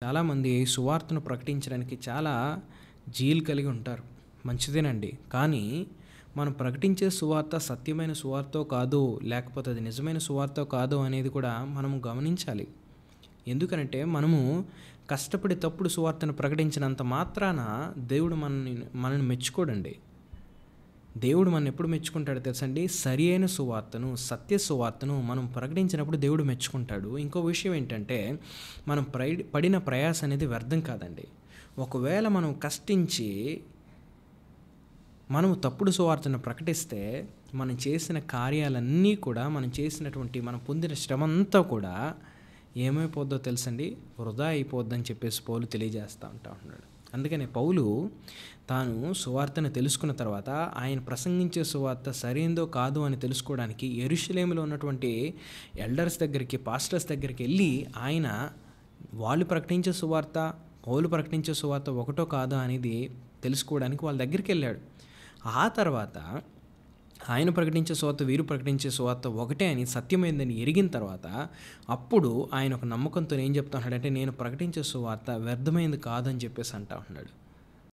చాలామంది సువార్తను ప్రకటించడానికి చాలా జీలు కలిగి ఉంటారు. మంచిదేనండి. కానీ మనం ప్రకటించే సువార్త సత్యమైన సువార్తో కాదో, లేకపోతే అది నిజమైన సువార్తో కాదో అనేది కూడా మనము గమనించాలి. ఎందుకనంటే మనము కష్టపడి తప్పుడు సువార్తను ప్రకటించినంత మాత్రాన దేవుడు మనల్ని మెచ్చుకోడండి. దేవుడు మనల్ని ఎప్పుడు మెచ్చుకుంటాడో తెలుసండి? సరి అయిన సువార్తను, సత్య సువార్తను మనం ప్రకటించినప్పుడు దేవుడు మెచ్చుకుంటాడు. ఇంకో విషయం ఏంటంటే, మనం పడిన ప్రయాస అనేది వ్యర్థం కాదండి. ఒకవేళ మనం కష్టించి మనము తప్పుడు సువార్తను ప్రకటిస్తే మనం చేసిన కార్యాలన్నీ కూడా, మనం పొందిన శ్రమ అంతా కూడా ఏమైపోద్దో తెలుసండి? వృధా అయిపోద్దని చెప్పేసి పౌలు తెలియజేస్తూ ఉంటున్నాడు. అందుకనే పౌలు తాను సువార్తను తెలుసుకున్న తర్వాత ఆయన ప్రసంగించే సువార్త సరైందో కాదో అని తెలుసుకోవడానికి యెరూషలేములో ఉన్నటువంటి ఎల్డర్స్ దగ్గరికి, పాస్టర్స్ దగ్గరికి వెళ్ళి వాళ్ళు ప్రకటించే సువార్త, పౌలు ప్రకటించే సువార్త ఒకటో కాదో అనేది తెలుసుకోవడానికి వాళ్ళ దగ్గరికి వెళ్ళాడు. ఆ తర్వాత ఆయన ప్రకటించే సువార్త, వీరు ప్రకటించే సువార్త ఒకటే అని, సత్యమైందని ఎరిగిన తర్వాత అప్పుడు ఆయన ఒక నమ్మకంతో ఏం చెప్తా ఉన్నాడంటే, నేను ప్రకటించే సువార్త వ్యర్థమైంది కాదని చెప్పేసి అంటా ఉన్నాడు.